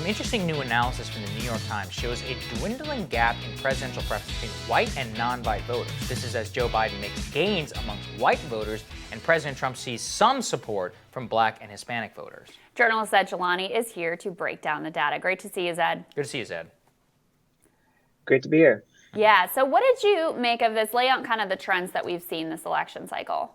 Some interesting new analysis from the New York Times shows a dwindling gap in presidential preference between white and non-white voters. This is as Joe Biden makes gains amongst white voters and President Trump sees some support from Black and Hispanic voters. Journalist Zaid Jilani is here to break down the data. Great to see you, Zaid. Good to see you, Zaid. Great to be here. Yeah, so what did you make of this? Lay out kind of the trends that we've seen this election cycle.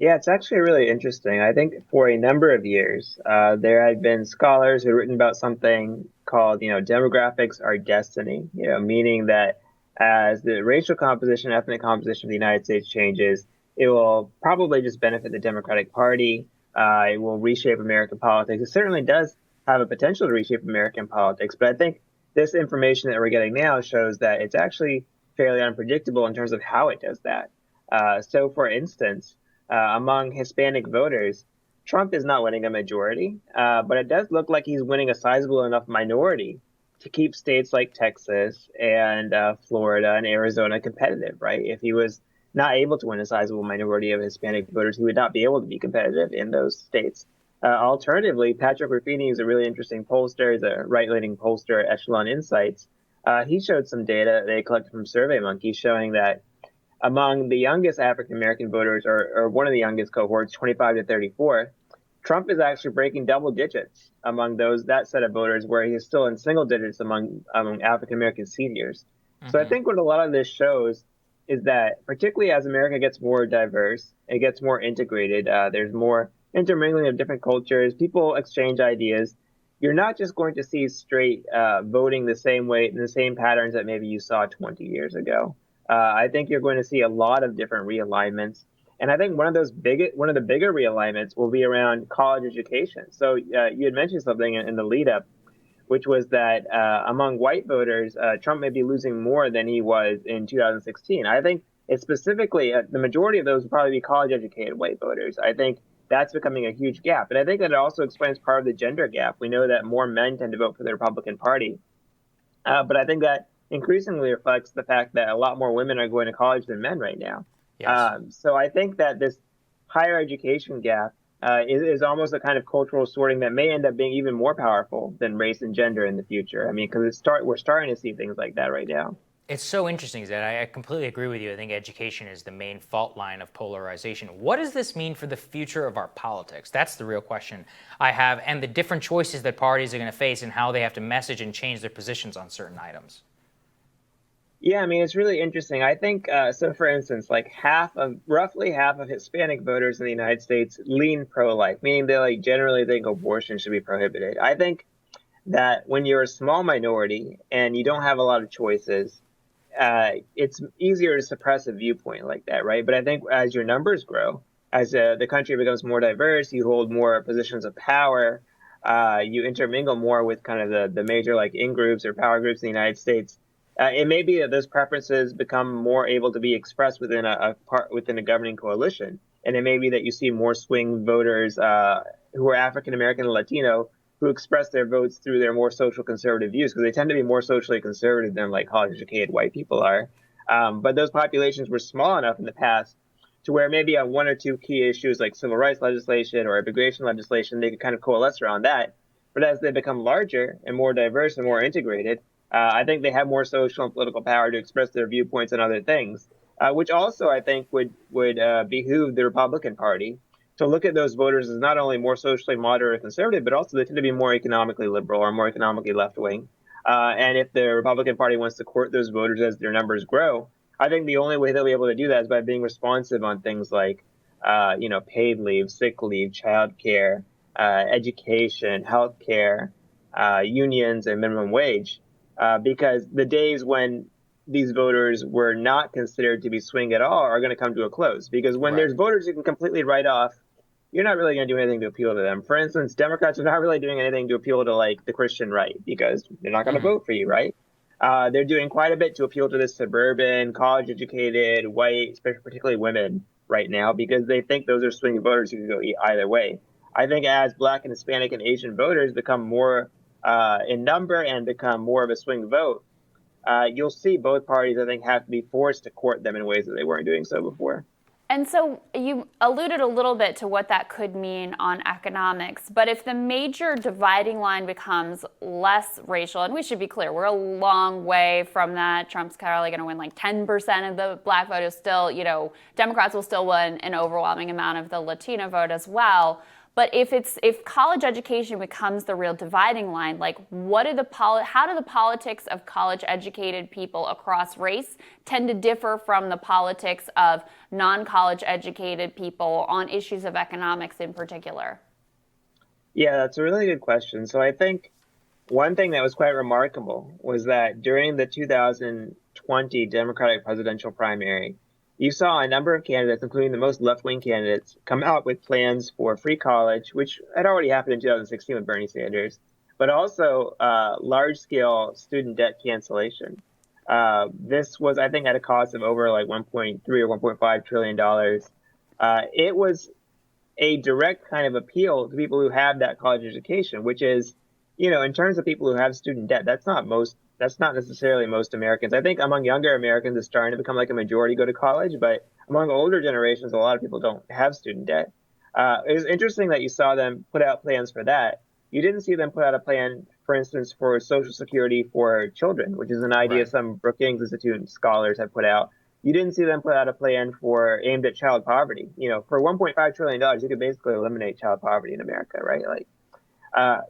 Yeah, it's actually really interesting. I think for a number of years, there had been scholars who had written about something called, demographics are destiny, meaning that as the racial composition, ethnic composition of the United States changes, it will probably just benefit the Democratic Party. It will reshape American politics. It certainly does have a potential to reshape American politics, but I think this information that we're getting now shows that it's actually fairly unpredictable in terms of how it does that. So, for instance, among Hispanic voters, Trump is not winning a majority, but it does look like he's winning a sizable enough minority to keep states like Texas and Florida and Arizona competitive, right? If he was not able to win a sizable minority of Hispanic voters, he would not be able to be competitive in those states. Alternatively, Patrick Ruffini is a really interesting pollster. He's a right-leaning pollster at Echelon Insights. He showed some data they collected from SurveyMonkey showing that among the youngest African-American voters, or one of the youngest cohorts, 25 to 34, Trump is actually breaking double digits among that set of voters, where he is still in single digits among African-American seniors. Mm-hmm. So I think what a lot of this shows is that, particularly as America gets more diverse, it gets more integrated, there's more intermingling of different cultures, people exchange ideas. You're not just going to see straight voting the same way, in the same patterns that maybe you saw 20 years ago. I think you're going to see a lot of different realignments. And I think one of the bigger realignments will be around college education. So you had mentioned something in the lead up, which was that among white voters, Trump may be losing more than he was in 2016. I think it's specifically the majority of those will probably be college educated white voters. I think that's becoming a huge gap. And I think that it also explains part of the gender gap. We know that more men tend to vote for the Republican Party. But I think that increasingly reflects the fact that a lot more women are going to college than men right now. Yes. So I think that this higher education gap is almost a kind of cultural sorting that may end up being even more powerful than race and gender in the future. I mean, because we're starting to see things like that right now. It's so interesting, Zed. I completely agree with you. I think education is the main fault line of polarization. What does this mean for the future of our politics? That's the real question I have, and the different choices that parties are going to face and how they have to message and change their positions on certain items. Yeah, I mean, it's really interesting. I think, so for instance, like roughly half of Hispanic voters in the United States lean pro-life, meaning they generally think abortion should be prohibited. I think that when you're a small minority and you don't have a lot of choices, it's easier to suppress a viewpoint like that, right? But I think as your numbers grow, as the country becomes more diverse, you hold more positions of power, you intermingle more with kind of the major in-groups or power groups in the United States. It may be that those preferences become more able to be expressed within a governing coalition, and it may be that you see more swing voters who are African American and Latino who express their votes through their more social conservative views, because they tend to be more socially conservative than college educated white people are. But those populations were small enough in the past to where maybe on one or two key issues like civil rights legislation or immigration legislation, they could kind of coalesce around that. But as they become larger and more diverse and more integrated, I think they have more social and political power to express their viewpoints on other things, which also I think would behoove the Republican Party to look at those voters as not only more socially moderate or conservative, but also they tend to be more economically liberal or more economically left-wing. And if the Republican Party wants to court those voters as their numbers grow, I think the only way they'll be able to do that is by being responsive on things like, paid leave, sick leave, childcare, education, healthcare, unions, and minimum wage. Because the days when these voters were not considered to be swing at all are going to come to a close. Because when there's voters you can completely write off, you're not really going to do anything to appeal to them. For instance, Democrats are not really doing anything to appeal to the Christian right, because they're not going to vote for you, right? They're doing quite a bit to appeal to the suburban, college-educated, white, particularly women right now, because they think those are swing voters who can go either way. I think as Black and Hispanic and Asian voters become more in number and become more of a swing vote, you'll see both parties, I think, have to be forced to court them in ways that they weren't doing so before. And so you alluded a little bit to what that could mean on economics, but if the major dividing line becomes less racial, and we should be clear, we're a long way from that. Trump's probably going to win like 10% of the black vote. Is still, Democrats will still win an overwhelming amount of the Latino vote as well. But if college education becomes the real dividing line, like how do the politics of college-educated people across race tend to differ from the politics of non-college educated people on issues of economics in particular? Yeah, that's a really good question. So I think one thing that was quite remarkable was that during the 2020 Democratic presidential primary, you saw a number of candidates, including the most left-wing candidates, come out with plans for free college, which had already happened in 2016 with Bernie Sanders, but also large-scale student debt cancellation. This was, I think, at a cost of over like 1.3 or 1.5 trillion dollars. It was a direct kind of appeal to people who have that college education, which is, in terms of people who have student debt, that's not necessarily most Americans. I think among younger Americans, it's starting to become like a majority go to college, but among older generations, a lot of people don't have student debt. It was interesting that you saw them put out plans for that. You didn't see them put out a plan, for instance, for Social Security for children, which is an idea some Brookings Institute scholars have put out. You didn't see them put out a plan aimed at child poverty. For $1.5 trillion, you could basically eliminate child poverty in America, right?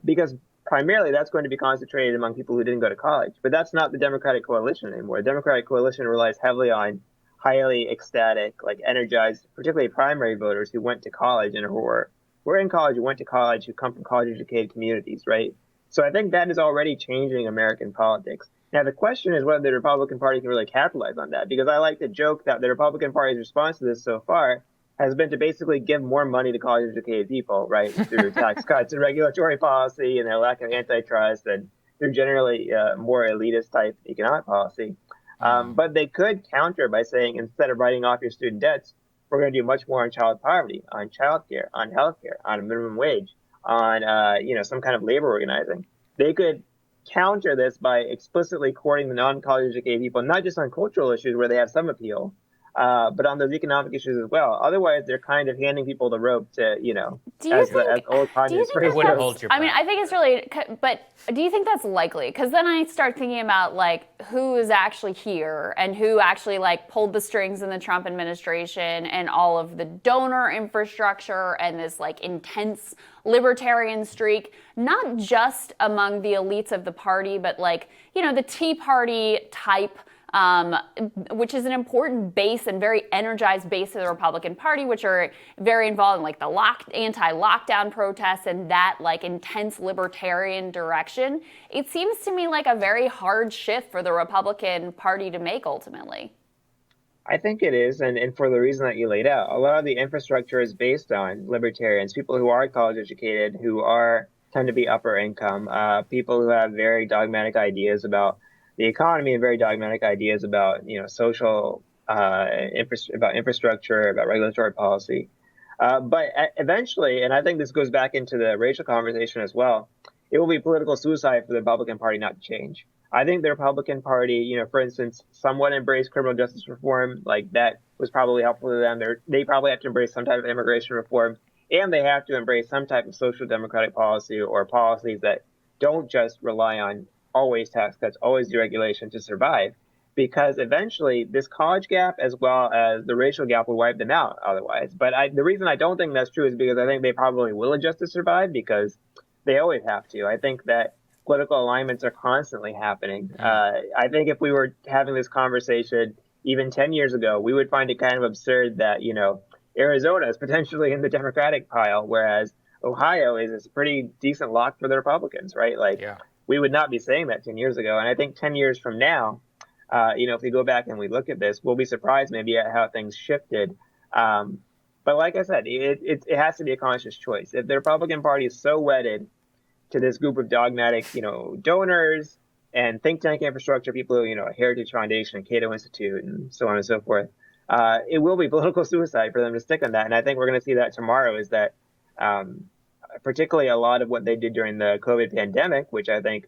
Because primarily that's going to be concentrated among people who didn't go to college. But that's not the Democratic coalition anymore. The Democratic coalition relies heavily on highly ecstatic, energized, particularly primary voters who went to college and who were in college, who went to college, who come from college-educated communities, right? So I think that is already changing American politics. Now, the question is whether the Republican Party can really capitalize on that, because I like to joke that the Republican Party's response to this so far has been to basically give more money to college-educated people, right, through tax cuts and regulatory policy and their lack of antitrust and through generally more elitist-type economic policy. But they could counter by saying, instead of writing off your student debts, we're going to do much more on child poverty, on childcare, on healthcare, on a minimum wage, on some kind of labor organizing. They could counter this by explicitly courting the non-college educated people, not just on cultural issues where they have some appeal, but on those economic issues as well. Otherwise, they're kind of handing people the rope to, as old communist it wouldn't hold your breath. I mean, I think it's really, but do you think that's likely? Because then I start thinking about who is actually here and who actually pulled the strings in the Trump administration and all of the donor infrastructure and this intense libertarian streak, not just among the elites of the party, but the Tea Party type, which is an important base and very energized base of the Republican Party, which are very involved in the anti-lockdown protests and that intense libertarian direction. It seems to me like a very hard shift for the Republican Party to make ultimately. I think it is, and for the reason that you laid out. A lot of the infrastructure is based on libertarians, people who are college educated, who tend to be upper income, people who have very dogmatic ideas about the economy and very dogmatic ideas about social about infrastructure, about regulatory policy. But eventually, and I think this goes back into the racial conversation as well, it will be political suicide for the Republican Party not to change. I think the Republican Party, for instance, somewhat embraced criminal justice reform. That was probably helpful to them. They probably have to embrace some type of immigration reform, and they have to embrace some type of social democratic policy or policies that don't just rely on always tax cuts, always deregulation to survive, because eventually this college gap as well as the racial gap will wipe them out otherwise. But the reason I don't think that's true is because I think they probably will adjust to survive, because they always have to. I think that political alignments are constantly happening. I think if we were having this conversation even 10 years ago, we would find it kind of absurd that, Arizona is potentially in the Democratic pile, whereas Ohio is a pretty decent lock for the Republicans, right? We would not be saying that 10 years ago. And I think 10 years from now, if we go back and we look at this, we'll be surprised maybe at how things shifted. But like I said, it has to be a conscious choice. If the Republican Party is so wedded to this group of dogmatic, donors and think tank infrastructure, people who, Heritage Foundation and Cato Institute and so on and so forth, it will be political suicide for them to stick on that. And I think we're going to see that tomorrow is that particularly a lot of what they did during the COVID pandemic, which I think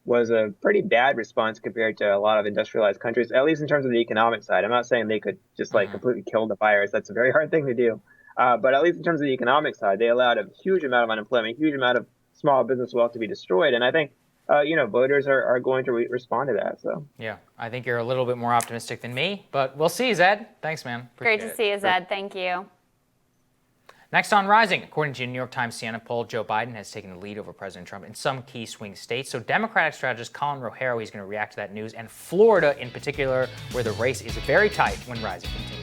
was a pretty bad response compared to a lot of industrialized countries, at least in terms of the economic side. I'm not saying they could just like completely kill the virus. That's a very hard thing to do. But at least in terms of the economic side, they allowed a huge amount of unemployment, a huge amount of small business wealth to be destroyed. And I think, voters are going to respond to that. So yeah, I think you're a little bit more optimistic than me, but we'll see, Zaid. Thanks, man. Great to see you, Zaid. Thank you. Next on Rising, according to a New York Times Siena poll, Joe Biden has taken the lead over President Trump in some key swing states. So Democratic strategist Colin Rohero is going to react to that news, and Florida in particular, where the race is very tight when Rising continues.